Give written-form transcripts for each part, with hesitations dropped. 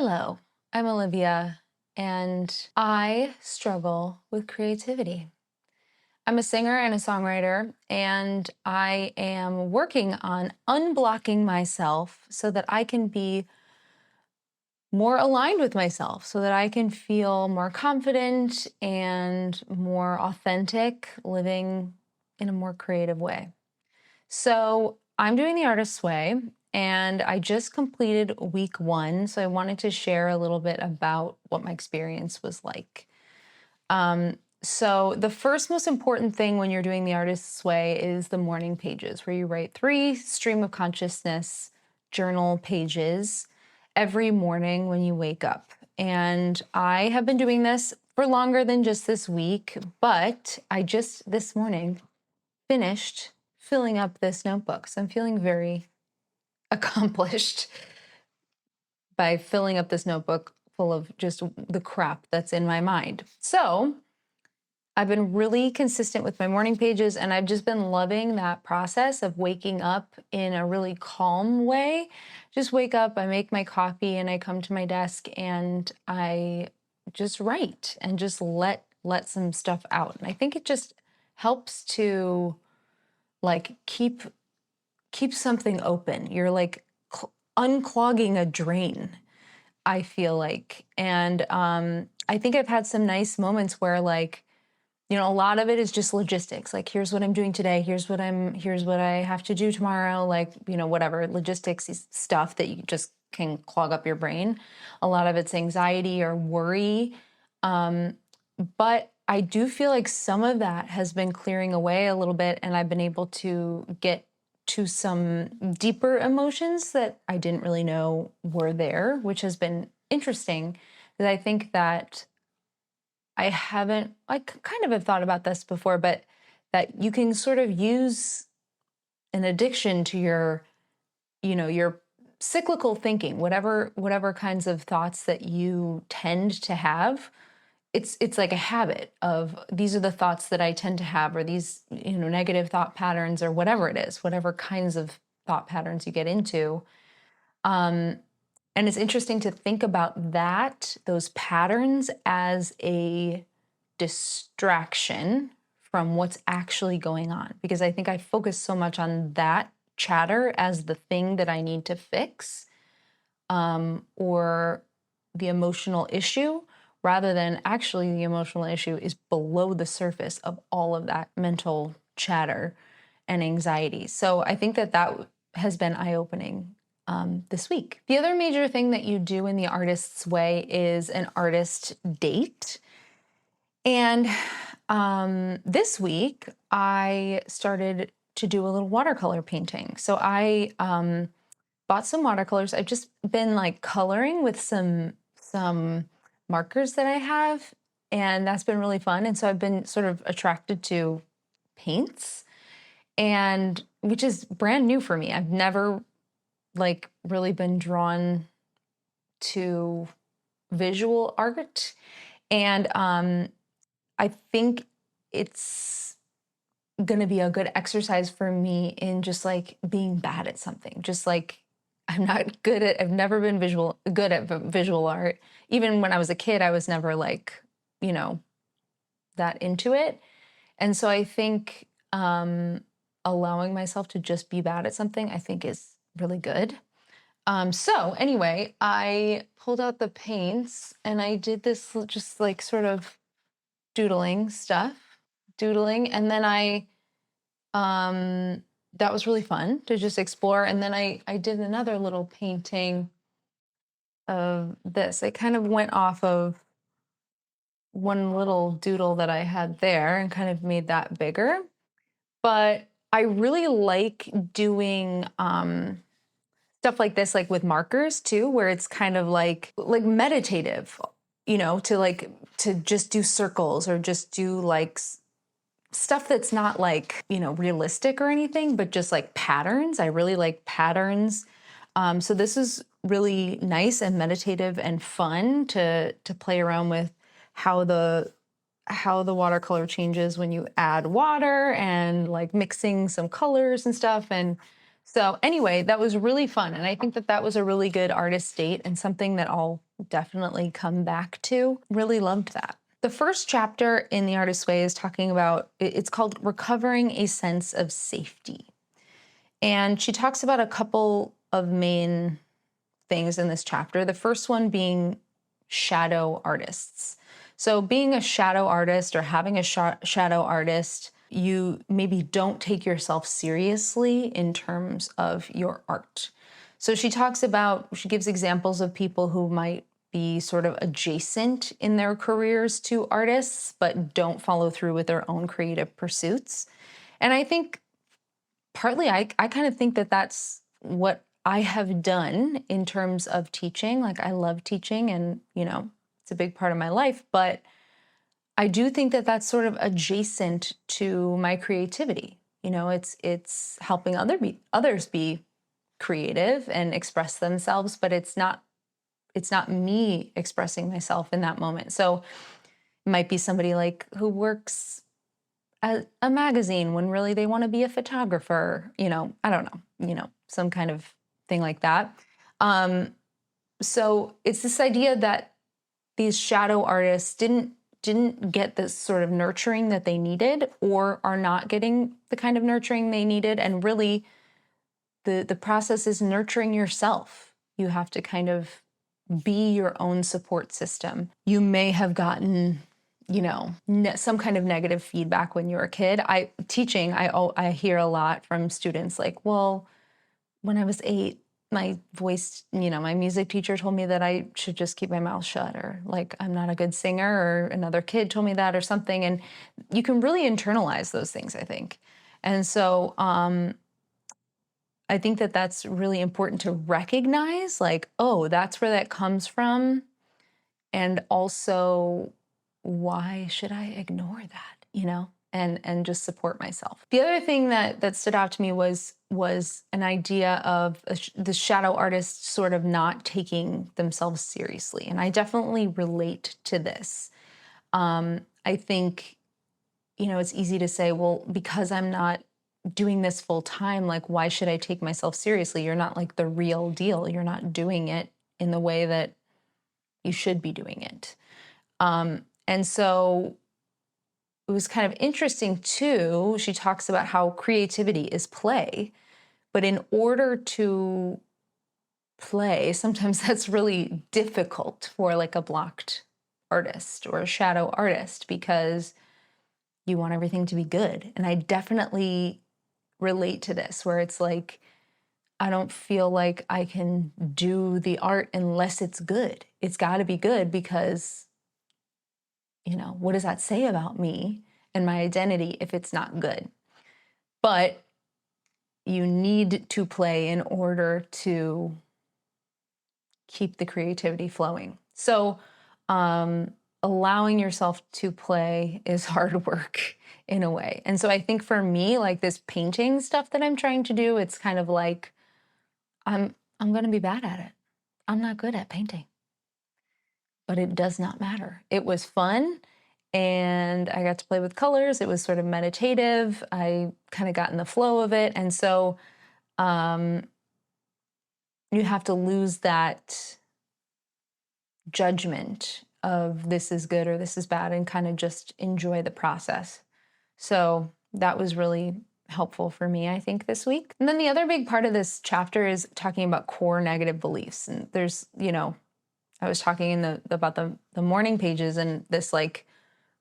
Hello, I'm Olivia, and I struggle with creativity. I'm a singer and a songwriter, and I am working on unblocking myself so that I can be more aligned with myself, so that I can feel more confident and more authentic living in a more creative way. So I'm doing the artist's way, and I just completed week one. So I wanted to share a little bit about what my experience was like. So the first most important thing when you're doing the artist's way is the morning pages, where you write 3 stream of consciousness journal pages every morning when you wake up. And I have been doing this for longer than just this week, but I just this morning finished filling up this notebook. So I'm feeling very accomplished by filling up this notebook full of just the crap that's in my mind. So I've been really consistent with my morning pages, and I've just been loving that process of waking up in a really calm way. Just wake up, I make my coffee, and I come to my desk and I just write and just let some stuff out. And I think it just helps to like keep something open. You're like unclogging a drain, I feel like. And I think I've had some nice moments where like, a lot of it is just logistics. Like, here's what I'm doing today. Here's what I have to do tomorrow. Like, whatever logistics stuff that you just can clog up your brain. A lot of it's anxiety or worry. But I do feel like some of that has been clearing away a little bit, and I've been able to get to some deeper emotions that I didn't really know were there, which has been interesting. Because I think that I kind of have thought about this before, but that you can sort of use an addiction to your cyclical thinking, whatever kinds of thoughts that you tend to have. It's like a habit of these are the thoughts that I tend to have, or these, negative thought patterns, or whatever it is, whatever kinds of thought patterns you get into. Um, and it's interesting to think about those patterns as a distraction from what's actually going on. Because I think I focus so much on that chatter as the thing that I need to fix, or the emotional issue, rather than actually the emotional issue is below the surface of all of that mental chatter and anxiety. So I think that has been eye-opening this week. The other major thing that you do in the artist's way is an artist date. And this week, I started to do a little watercolor painting. So I bought some watercolors. I've just been like coloring with some markers that I have, and that's been really fun. And so I've been sort of attracted to paints, and which is brand new for me. I've never like really been drawn to visual art, and I think it's going to be a good exercise for me in just like being bad at something. Just like I've never been good at visual art. Even when I was a kid, I was never like, you know, that into it. And so I think allowing myself to just be bad at something, I think is really good. So anyway, I pulled out the paints and I did this just like sort of doodling. And then that was really fun to just explore. And then I did another little painting of this. I kind of went off of one little doodle that I had there and kind of made that bigger. But I really like doing stuff like this, like with markers too, where it's kind of like meditative, to just do circles or just do like stuff that's not like, realistic or anything, but just like patterns. I really like patterns. So this is really nice and meditative and fun to play around with how the watercolor changes when you add water and like mixing some colors and stuff. And so anyway, that was really fun. And I think that was a really good artist date and something that I'll definitely come back to. Really loved that. The first chapter in The Artist's Way is talking about, it's called Recovering a Sense of Safety. And she talks about a couple of main things in this chapter. The first one being shadow artists. So being a shadow artist or having a shadow artist, you maybe don't take yourself seriously in terms of your art. So she gives examples of people who might be sort of adjacent in their careers to artists, but don't follow through with their own creative pursuits. And I think partly I kind of think that that's what I have done in terms of teaching. Like, I love teaching and, it's a big part of my life, but I do think that that's sort of adjacent to my creativity. It's helping others be creative and express themselves, but it's not me expressing myself in that moment. So it might be somebody like who works at a magazine when really they want to be a photographer, I don't know, some kind of thing like that. So it's this idea that these shadow artists didn't get this sort of nurturing that they needed, or are not getting the kind of nurturing they needed. And really the process is nurturing yourself. You have to kind of be your own support system. You may have gotten, some kind of negative feedback when you were a kid. I hear a lot from students like, well, when I was 8, my voice, my music teacher told me that I should just keep my mouth shut, or like, I'm not a good singer, or another kid told me that, or something. And you can really internalize those things, I think. And so, I think that that's really important to recognize, like, oh, that's where that comes from. And also, why should I ignore that, and just support myself? The other thing that stood out to me was an idea of the shadow artist sort of not taking themselves seriously. And I definitely relate to this. I think, it's easy to say, well, because I'm not doing this full time, like, why should I take myself seriously? You're not like the real deal. You're not doing it in the way that you should be doing it. And so it was kind of interesting too. She talks about how creativity is play, but in order to play, sometimes that's really difficult for like a blocked artist or a shadow artist, because you want everything to be good. And I definitely relate to this, where it's like, I don't feel like I can do the art unless it's good. It's got to be good, because, what does that say about me and my identity if it's not good? But you need to play in order to keep the creativity flowing. So, allowing yourself to play is hard work in a way. And so I think for me, like this painting stuff that I'm trying to do, it's kind of like, I'm going to be bad at it. I'm not good at painting. But it does not matter. It was fun, and I got to play with colors. It was sort of meditative. I kind of got in the flow of it. And so you have to lose that judgment of this is good or this is bad, and kind of just enjoy the process. So that was really helpful for me, I think, this week. And then the other big part of this chapter is talking about core negative beliefs. And there's, I was talking about the morning pages, and this like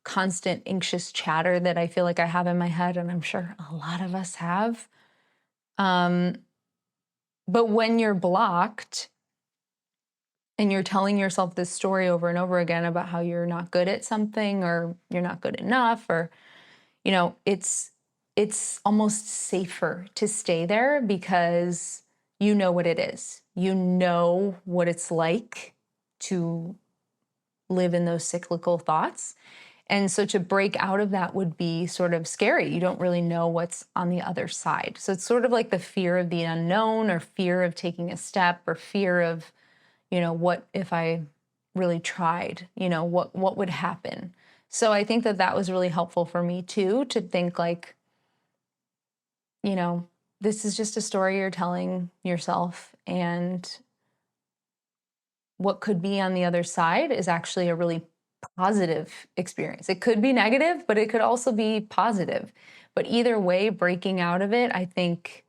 constant anxious chatter that I feel like I have in my head, and I'm sure a lot of us have. But when you're blocked and you're telling yourself this story over and over again about how you're not good at something, or you're not good enough, or, it's almost safer to stay there, because you know what it is. You know what it's like to live in those cyclical thoughts. And so to break out of that would be sort of scary. You don't really know what's on the other side. So it's sort of like the fear of the unknown, or fear of taking a step, or fear of, what if I really tried, what would happen? So I think that was really helpful for me too, to think like, this is just a story you're telling yourself, and what could be on the other side is actually a really positive experience. It could be negative, but it could also be positive. But either way, breaking out of it, I think,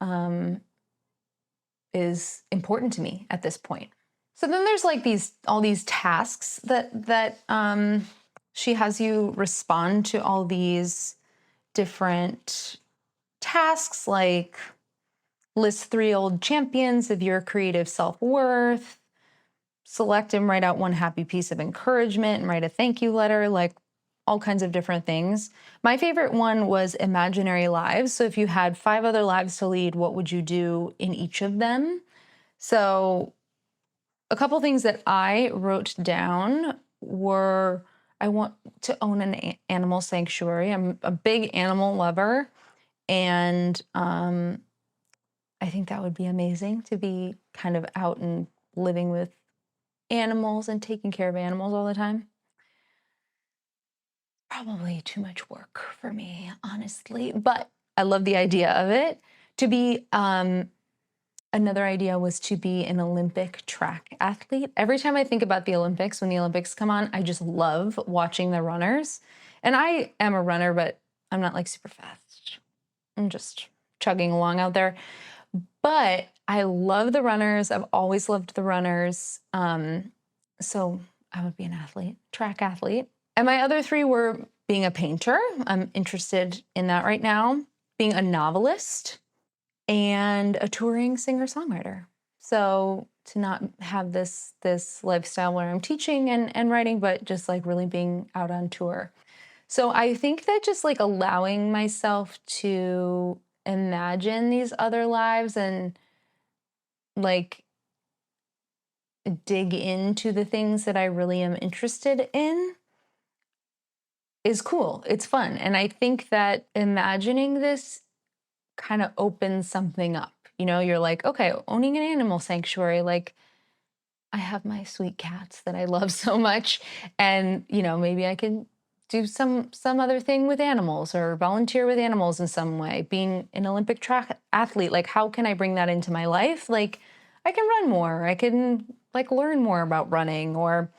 um, is important to me at this point. So then there's like all these tasks that she has you respond to all these different tasks, like list 3 old champions of your creative self-worth, select and write out one happy piece of encouragement and write a thank you letter, like all kinds of different things. My favorite one was imaginary lives. So if you had 5 other lives to lead, what would you do in each of them? So a couple things that I wrote down were, I want to own an animal sanctuary. I'm a big animal lover, and I think that would be amazing to be kind of out and living with animals and taking care of animals all the time. Probably too much work for me, honestly, but I love the idea of it. To be Another idea was to be an Olympic track athlete. Every time I think about the Olympics, when the Olympics come on, I just love watching the runners. And I am a runner, but I'm not like super fast. I'm just chugging along out there. But I love the runners. I've always loved the runners. So I would be an athlete, track athlete. And my other 3 were being a painter. I'm interested in that right now. Being a novelist and a touring singer-songwriter. So to not have this lifestyle where I'm teaching and writing, but just like really being out on tour. So I think that just like allowing myself to imagine these other lives and like dig into the things that I really am interested in is cool. It's fun. And I think that imagining this kind of opens something up. You know, you're like, okay, owning an animal sanctuary, like I have my sweet cats that I love so much. And, you know, maybe I can do some other thing with animals or volunteer with animals in some way. Being an Olympic track athlete, like how can I bring that into my life? Like I can run more. I can like learn more about running, or,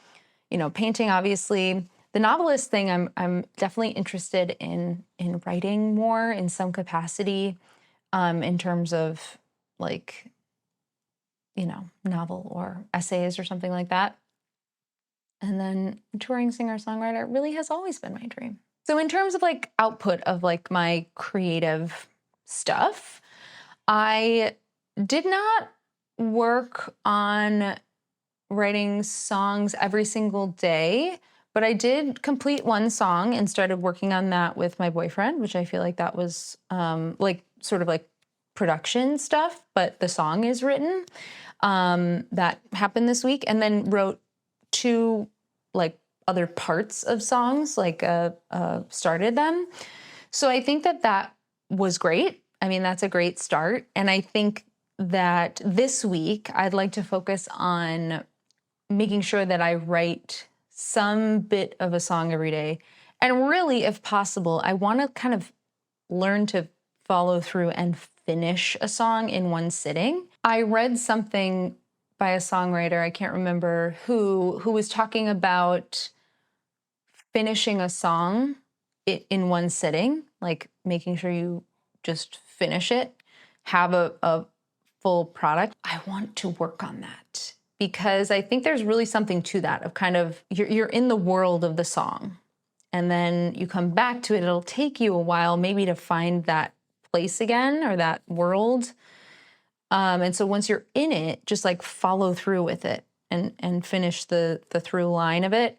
you know, painting, obviously. The novelist thing, I'm definitely interested in writing more in some capacity, in terms of like, you know, novel or essays or something like that. And then touring singer-songwriter really has always been my dream. So in terms of like output of like my creative stuff, I did not work on writing songs every single day, but I did complete one song and started working on that with my boyfriend, which I feel like that was like sort of like production stuff, but the song is written. That happened this week, and then wrote 2 like other parts of songs, like started them. So I think that that was great. I mean, that's a great start. And I think that this week I'd like to focus on making sure that I write some bit of a song every day. And really, if possible, I want to kind of learn to follow through and finish a song in one sitting. I read something by a songwriter, I can't remember who was talking about finishing a song in one sitting, like making sure you just finish it, have a full product. I want to work on that because I think there's really something to that, of kind of you're in the world of the song and then you come back to it. It'll take you a while maybe to find that place again or that world. And so once you're in it, just like follow through with it and finish the through line of it.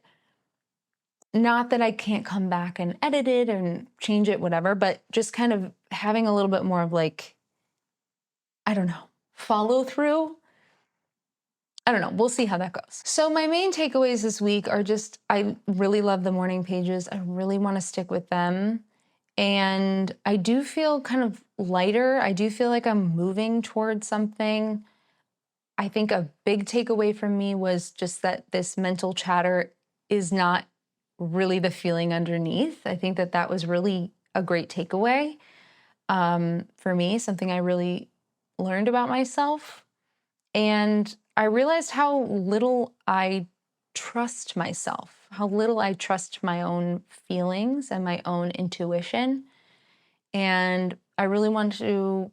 Not that I can't come back and edit it and change it, whatever, but just kind of having a little bit more of like, I don't know, follow through. I don't know. We'll see how that goes. So my main takeaways this week are just, I really love the morning pages. I really want to stick with them. And I do feel kind of lighter. I do feel like I'm moving towards something. I think a big takeaway from me was just that this mental chatter is not really the feeling underneath. I think that that was really a great takeaway for me, something I really learned about myself. And I realized how little I trust myself, how little I trust my own feelings and my own intuition. And I really want to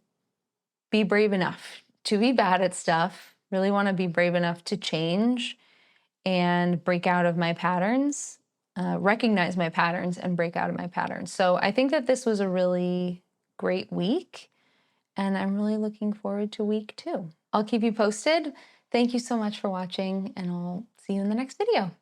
be brave enough to be bad at stuff, really want to be brave enough to change and break out of my patterns, recognize my patterns and break out of my patterns. So I think that this was a really great week, and I'm really looking forward to week 2. I'll keep you posted. Thank you so much for watching, and I'll see you in the next video.